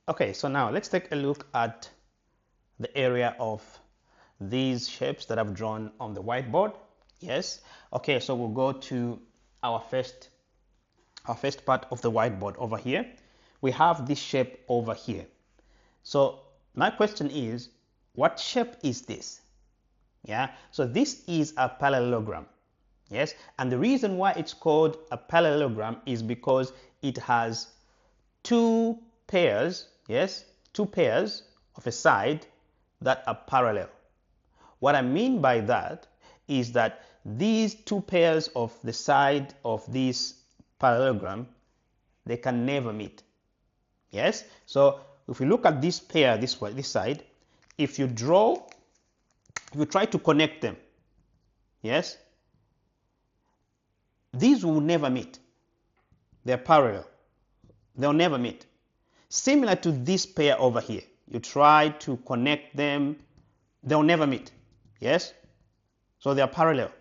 Okay, so now let's take a look at the area of these shapes that I've drawn on the whiteboard. Yes. Okay, so we'll go to our first part of the whiteboard over here. We have this shape over here. So my question is, what shape is this? Yeah, so this is a parallelogram. Yes, and the reason why it's called a parallelogram is because it has two pairs, yes, two pairs of a side that are parallel. What I mean by that is that these two pairs of the side of this parallelogram, they can never meet. Yes, so if we look at this pair this way, this side, if you try to connect them, yes, these will never meet. They're parallel. They'll never meet. Similar to this pair over here. You try to connect them, they'll never meet. Yes? So they are parallel.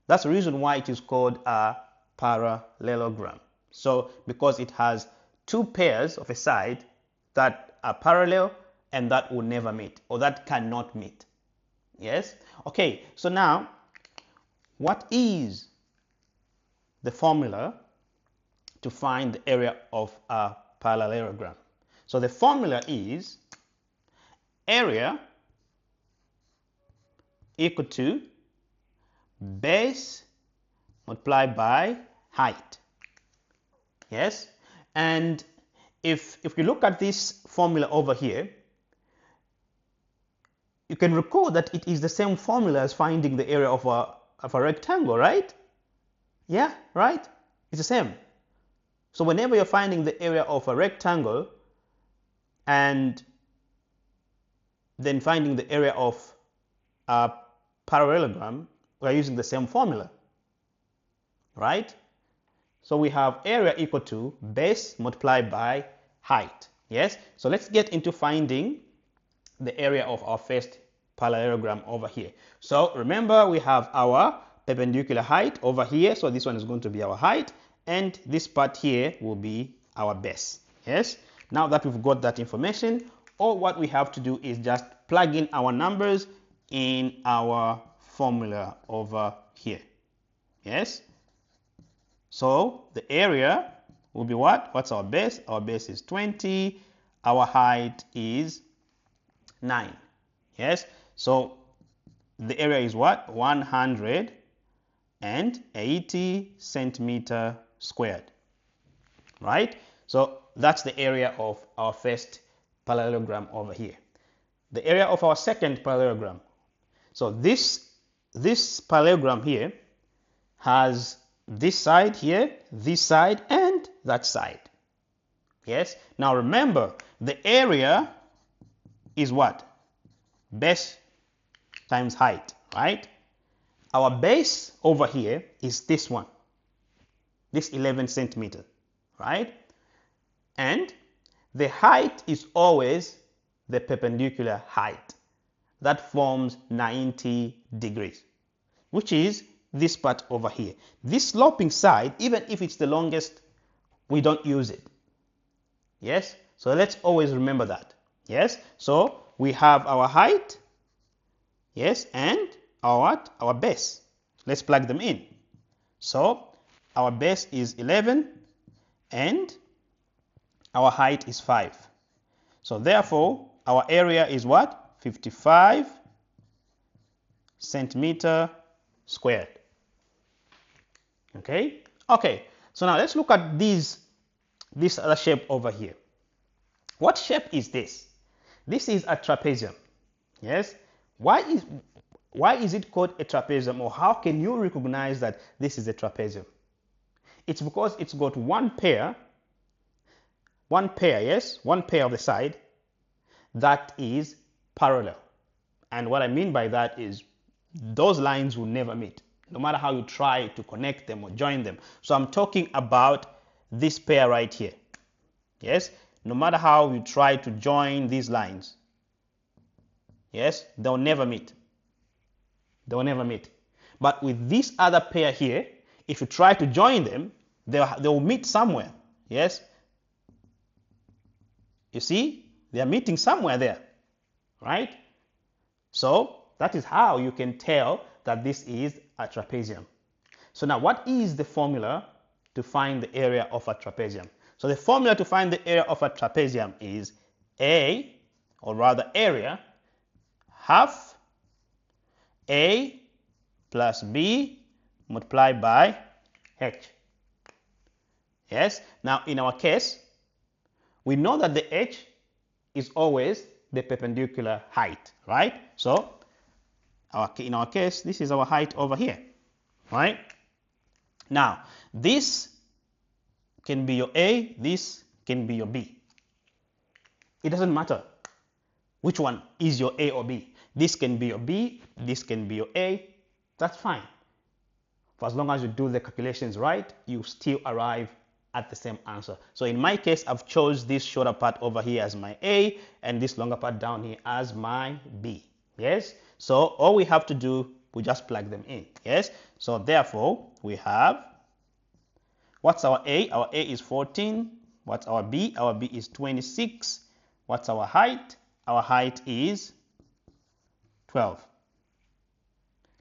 That's the reason why it is called a parallelogram. So because it has two pairs of a side that are parallel and that will never meet, or that cannot meet. Yes? Okay, so now what is the formula to find the area of a parallelogram? So the formula is area equal to base multiplied by height. Yes, and if you look at this formula over here, you can recall that it is the same formula as finding the area of a rectangle, right? Yeah, right? It's the same. So whenever you're finding the area of a rectangle and then finding the area of a parallelogram, we're using the same formula, right? So we have area equal to base multiplied by height. Yes, so let's get into finding the area of our first parallelogram over here. So remember, we have our perpendicular height over here, so this one is going to be our height, and this part here will be our base. Yes, now that we've got that information, all what we have to do is just plug in our numbers in our formula over here. Yes, so the area will be what? What's our base? Our base is 20. Our height is 9. Yes, so the area is what? 180 centimeter squared. Right? So that's the area of our first parallelogram over here. The area of our second parallelogram. So this parallelogram here has this side here, this side, and that side. Yes. Now remember, the area is what? Base times height, right? Our base over here is this one, this 11 centimeter, right? And the height is always the perpendicular height. That forms 90 degrees, which is this part over here. This sloping side, even if it's the longest, we don't use it. Yes, so let's always remember that. Yes, so we have our height, yes, and our what? Our base. Let's plug them in. So our base is 11 and our height is 5. So therefore our area is what? 55 centimeter squared. Okay, so now let's look at this other shape over here. What shape is this? This is a trapezium. Yes, why is it called a trapezium, or how can you recognize that this is a trapezium? It's because it's got one pair, yes, one pair of the side that is parallel. And what I mean by that is those lines will never meet, no matter how you try to connect them or join them. So I'm talking about this pair right here. Yes, no matter how you try to join these lines, yes, they'll never meet. They'll never meet. But with this other pair here, if you try to join them, they'll meet somewhere. Yes, You see, they are meeting somewhere there, right? So that is how you can tell that this is a trapezium. So now, what is the formula to find the area of a trapezium? So the formula to find the area of a trapezium is A, or rather area, half A plus B multiplied by H. Yes, now in our case, we know that the H is always the perpendicular height, right? So in our case, this is our height over here, right? Now, this can be your A, this can be your B. It doesn't matter which one is your A or B. This can be your B, this can be your A, that's fine. For as long as you do the calculations right, you still arrive at the same answer. So in my case, I've chose this shorter part over here as my A and this longer part down here as my B. Yes, so all we have to do, we just plug them in. Yes, so therefore we have, what's our A? Our A is 14. What's our B? Our B is 26. What's our height? Our height is 12.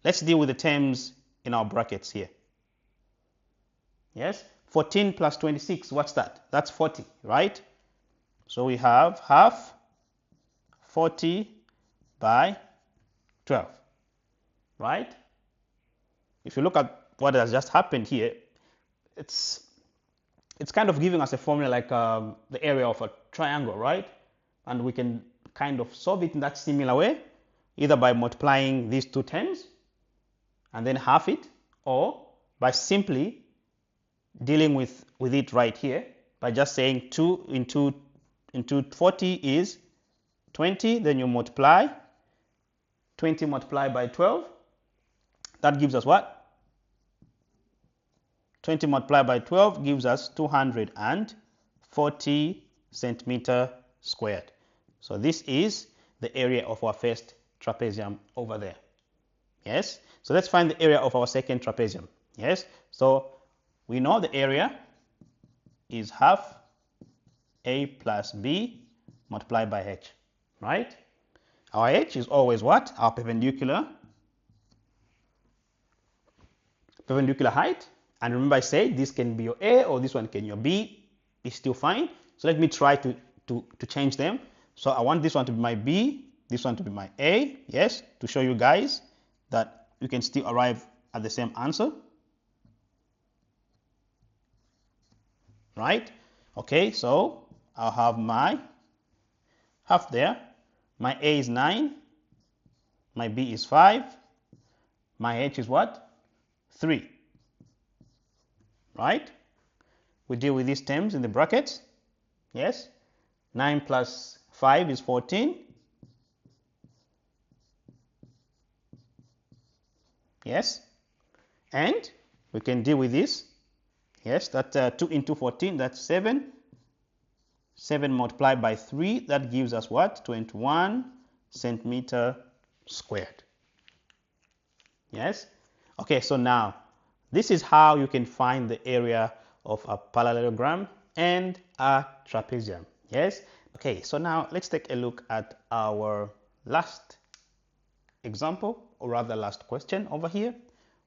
Let's deal with the terms in our brackets here. Yes, 14 plus 26, what's that? That's 40, right? So we have half 40 by 12, right? If you look at what has just happened here, it's kind of giving us a formula like the area of a triangle, right? And we can kind of solve it in that similar way, either by multiplying these two terms and then half it, or by simply dealing with it right here by just saying 2 into 40 is 20, then you multiply 20 multiplied by 12, that gives us what? 20 multiplied by 12 gives us 240 centimeter squared. So this is the area of our first trapezium over there. Yes, so let's find the area of our second trapezium. Yes, so we know the area is half A plus B multiplied by H, right? Our H is always what? Our perpendicular height. And remember I said this can be your A or this one can be your B. It's still fine. So let me try to change them. So I want this one to be my B, this one to be my A, yes, to show you guys that you can still arrive at the same answer. Right? Okay, so I'll have my half there. My A is 9. My B is 5. My H is what? 3. Right? We deal with these terms in the brackets. Yes? 9 plus 5 is 14. Yes? And we can deal with this. Yes, that 2 into 14, that's 7. 7 multiplied by 3, that gives us what? 21 centimeter squared. Yes? Okay, so now this is how you can find the area of a parallelogram and a trapezium. Yes? Okay, so now let's take a look at our last example, or rather last question over here,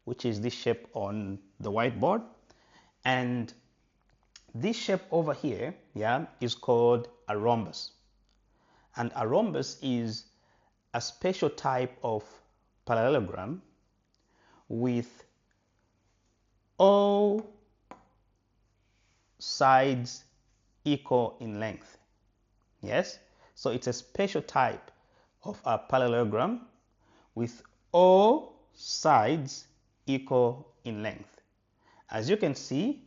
which is this shape on the whiteboard. And this shape over here, yeah, is called a rhombus. And a rhombus is a special type of parallelogram with all sides equal in length. Yes, so it's a special type of a parallelogram with all sides equal in length. As you can see,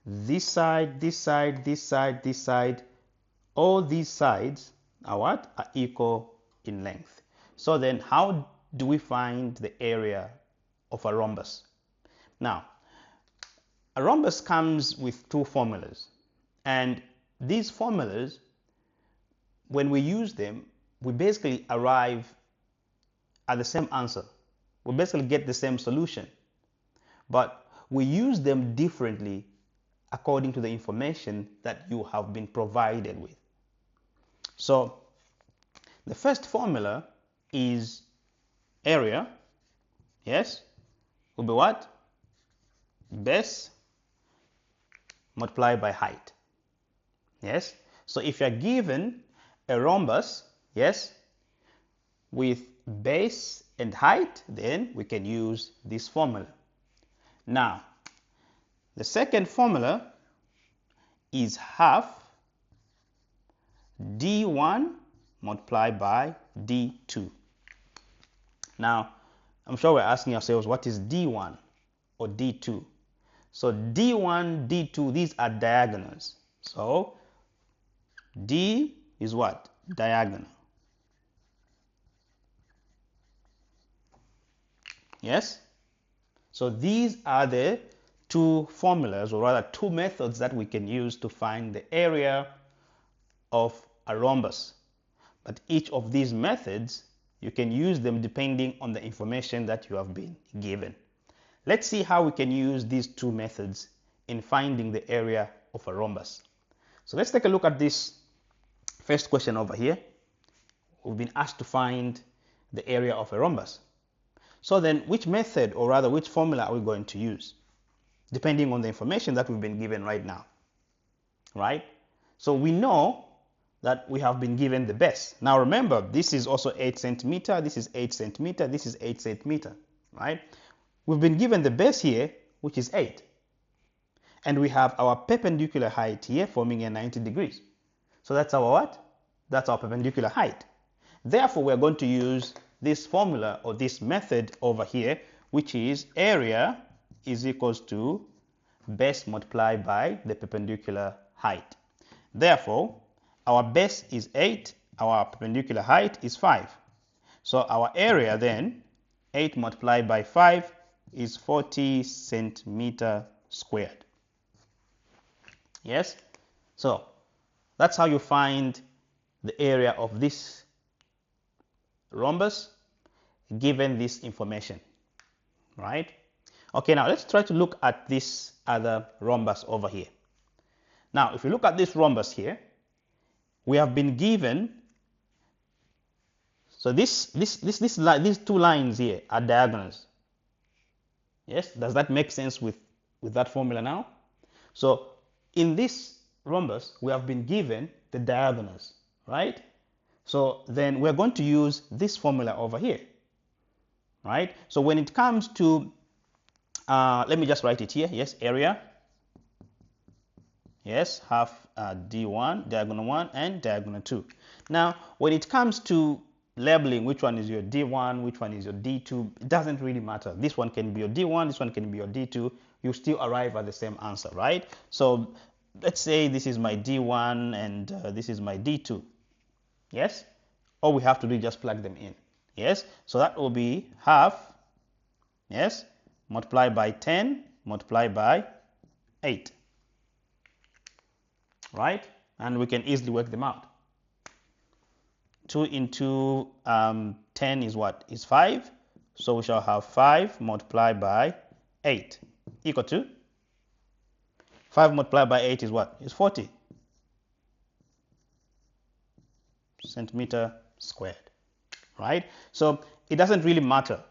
this side, this side, this side, this side, all these sides are what? Are equal in length. So then how do we find the area of a rhombus? Now, a rhombus comes with two formulas. And these formulas, when we use them, we basically arrive at the same answer. We basically get the same solution. But we use them differently according to the information that you have been provided with. So the first formula is area, yes, will be what? Base multiplied by height. Yes. So if you're given a rhombus, yes, with base and height, then we can use this formula. Now, the second formula is half d1 multiplied by d2. Now, I'm sure we're asking ourselves, what is d1 or d2? So d1, d2, these are diagonals. So d is what? Diagonal. Yes? So these are the two formulas, or rather two methods that we can use to find the area of a rhombus. But each of these methods, you can use them depending on the information that you have been given. Let's see how we can use these two methods in finding the area of a rhombus. So let's take a look at this first question over here. We've been asked to find the area of a rhombus. So then, which method, or rather which formula, are we going to use? Depending on the information that we've been given right now. Right? So we know that we have been given the base. Now remember, this is also 8 centimeter, this is 8 centimeter, this is 8 centimeter. Right? We've been given the base here, which is 8. And we have our perpendicular height here forming a 90 degrees. So that's our what? That's our perpendicular height. Therefore, we're going to use this formula or this method over here, which is area is equals to base multiplied by the perpendicular height. Therefore, our base is 8, our perpendicular height is 5. So our area then, 8 multiplied by 5 is 40 centimeter squared. Yes? So that's how you find the area of this rhombus given this information. Right? Okay, now let's try to look at this other rhombus over here. Now, if you look at this rhombus here, we have been given, so these two lines here are diagonals. Yes, does that make sense with that formula now? So in this rhombus, we have been given the diagonals, right? So then we're going to use this formula over here, right? So when it comes to, let me just write it here. Yes, area. Yes, half D1, diagonal 1, and diagonal 2. Now, when it comes to labeling which one is your D1, which one is your D2, it doesn't really matter. This one can be your D1, this one can be your D2. You still arrive at the same answer, right? So let's say this is my D1 and this is my D2. Yes? All we have to do is just plug them in. Yes? So that will be half, yes, multiplied by 10, multiplied by 8. Right? And we can easily work them out. 2 into 10 is what? Is 5. So we shall have 5 multiplied by 8 equal to 5 multiplied by 8 is what? Is 40 centimeter squared. Right? So it doesn't really matter.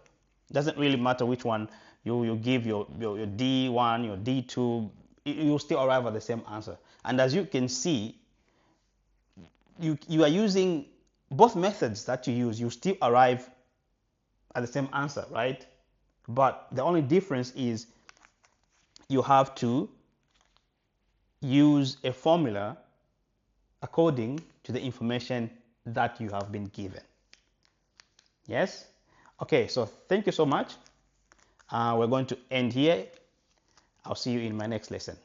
It doesn't really matter which one you give your D1, your D2. You still arrive at the same answer. And as you can see, you are using both methods that you use, you still arrive at the same answer, right? But the only difference is you have to use a formula according to the information that you have been given. Yes? Okay, so thank you so much. We're going to end here. I'll see you in my next lesson.